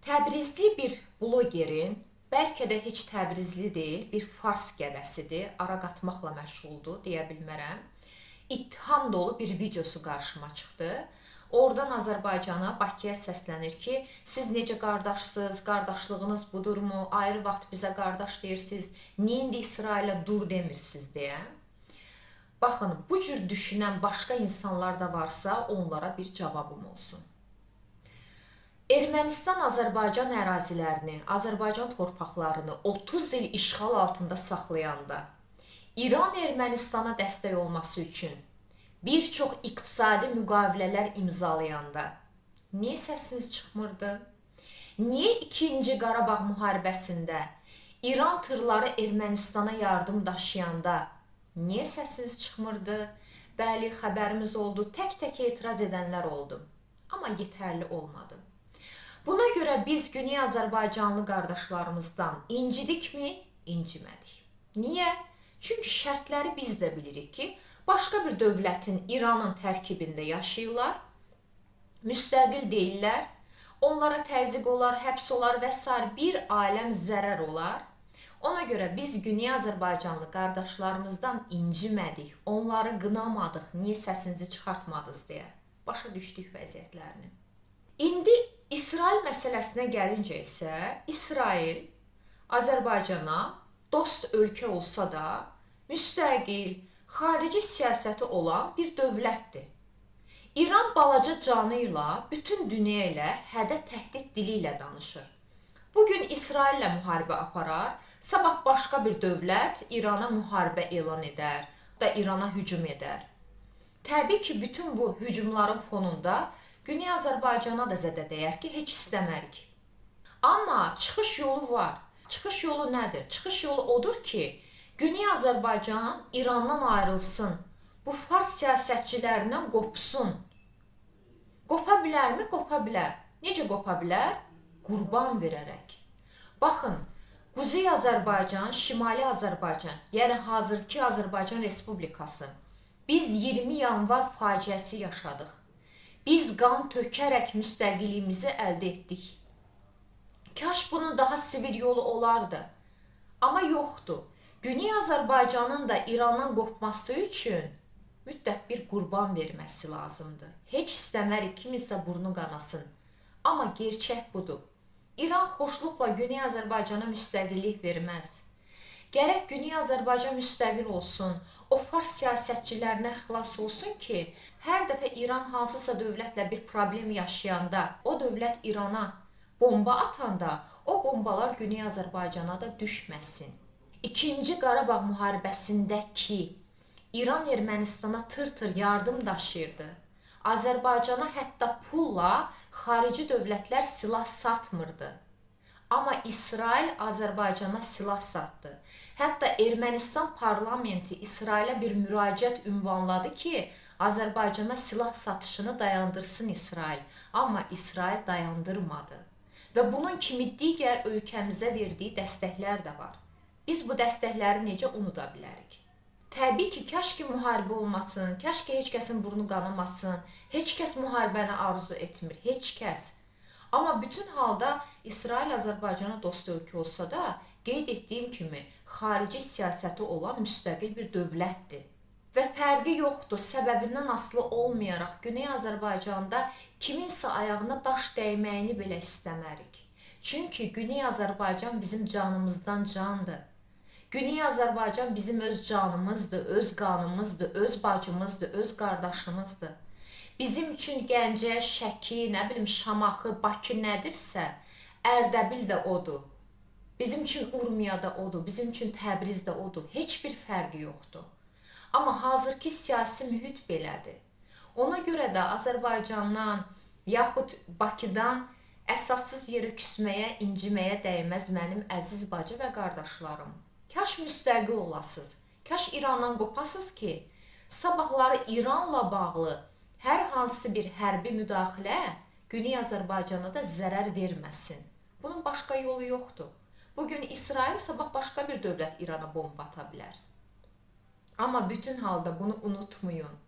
Təbrizli bir blogerin, bəlkə də heç Təbrizli deyil, bir fars qədəsidir, ara qatmaqla məşğuldur, deyə bilmərəm. İttiham dolu bir videosu qarşıma çıxdı. Oradan Azərbaycana, Bakıya səslənir ki, siz necə qardaşsınız, qardaşlığınız budurmu, ayrı vaxt bizə qardaş deyirsiniz, niyə indi İsrailə dur demirsiniz deyə. Baxın, bu cür düşünən başqa insanlar da varsa, onlara bir cavabım olsun. Ermənistan Azərbaycan ərazilərini, Azərbaycan torpaqlarını 30 il işğal altında saxlayanda, İran Ermənistana dəstək olması üçün bir çox iqtisadi müqavilələr imzalayanda niyə səsiniz çıxmırdı? Niyə 2-ci Qarabağ müharibəsində İran tırları Ermənistana yardım daşıyanda niyə səsiniz çıxmırdı? Bəli, xəbərimiz oldu, tək-tək etiraz edənlər oldu, amma yetərli olmadı. Buna görə biz Güney Azərbaycanlı qardaşlarımızdan incidikmi? İncimədik. Niyə? Çünki şərtləri biz də bilirik ki, başqa bir dövlətin İranın tərkibində yaşayırlar, müstəqil deyirlər, onlara təzyiq olar, həbs olar və s. bir aləm zərər olar. Ona görə biz Güney Azərbaycanlı qardaşlarımızdan incimədik, onları qınamadıq, niyə səsinizi çıxartmadınız deyə. Başa düşdük vəziyyətlərini. İndi İsrail məsələsinə gəlincə isə, İsrail Azərbaycana dost ölkə olsa da, müstəqil, xarici siyasəti olan bir dövlətdir. İran balaca canı ilə bütün dünya ilə hədə təhdid dili ilə danışır. Bugün İsraillə müharibə aparar, sabah başqa bir dövlət İrana müharibə elan edər və İrana hücum edər. Təbii ki, bütün bu hücumların fonunda Güney Azərbaycana da zədə dəyər ki, heç istəmərik. Amma çıxış yolu var. Çıxış yolu nədir? Çıxış yolu odur ki, Güney Azərbaycan İrandan ayrılsın. Bu fars siyasətçilərindən qopsun. Qopa bilərmi? Qopa bilər. Necə qopa bilər? Qurban verərək. Baxın, Quzey Azərbaycan, Şimali Azərbaycan, yəni hazırki Azərbaycan Respublikası. Biz 20 yanvar faciəsi yaşadıq. Biz qan tökərək müstəqilliyimizi əldə etdik. Kaş bunun daha sivil yolu olardı. Amma yoxdur. Güney Azərbaycanın da İrandan qopması üçün mütləq bir qurban verməsi lazımdır. Heç istəmərik kiminsə burnu qanasın. Amma gerçək budur. İran xoşluqla Güney Azərbaycana müstəqillik verməz. Gərək Güney Azərbaycan müstəqil olsun, o fars siyasətçilərinə xilas olsun ki, hər dəfə İran hansısa dövlətlə bir problem yaşayanda, o dövlət İrana bomba atanda, o bombalar Güney Azərbaycana da düşməsin. 2-ci Qarabağ müharibəsindəki İran Ermənistana tır-tır yardım daşıyırdı. Azərbaycana hətta pulla xarici dövlətlər silah satmırdı. Amma İsrail Azərbaycana silah satdı. Hətta Ermənistan parlamenti İsrailə bir müraciət ünvanladı ki, Azərbaycana silah satışını dayandırsın İsrail. Amma İsrail dayandırmadı. Və bunun kimi digər ölkəmizə verdiyi dəstəklər də var. Biz bu dəstəkləri necə unuda bilərik? Təbii ki, kaş ki müharibə olmasın, kaş ki heç kəsin burnu qanamasın, heç kəs müharibəni arzu etmir, heç kəs. Amma bütün halda İsrail Azərbaycana dost ölkə olsa da, qeyd etdiyim kimi, xarici siyasəti olan müstəqil bir dövlətdir. Və fərqi yoxdur, səbəbindən asılı olmayaraq Güney Azərbaycanda kiminsə ayağına daş dəyməyini belə istəmərik. Çünki Güney Azərbaycan bizim canımızdan candır. Güney Azərbaycan bizim öz canımızdır, öz qanımızdır, öz bacımızdır, öz qardaşımızdır. Bizim üçün Gəncə, Şəki, nə bilim Şamaxı, Bakı nədirsə, Ərdəbil də odur. Bizim üçün Urmiya da odur, bizim üçün Təbriz də odur. Heç bir fərqi yoxdur. Amma hazırki siyasi mühit belədir. Ona görə də Azərbaycandan yaxud Bakıdan əsassız yerə küsməyə, inciməyə dəyməz mənim əziz bacı və qardaşlarım. Kaş müstəqil olasınız, kaş İrandan qopasınız ki, sabahları İranla bağlı hər hansı bir hərbi müdaxilə Güney Azərbaycana da zərər verməsin. Bunun başqa yolu yoxdur. Bugün İsrail, sabah başqa bir dövlət İrana bomba ata bilər. Amma bütün halda bunu unutmayın.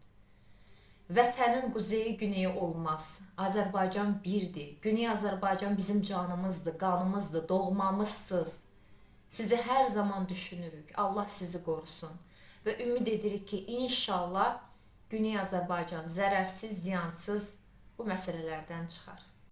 Vətənin quzeyi, güneyi olmaz. Azərbaycan birdir. Güney Azərbaycan bizim canımızdır, qanımızdır, doğmamızsınız. Sizi hər zaman düşünürük. Allah sizi qorusun. Və ümid edirik ki, inşallah Güney Azərbaycan zərərsiz, ziyansız bu məsələlərdən çıxar.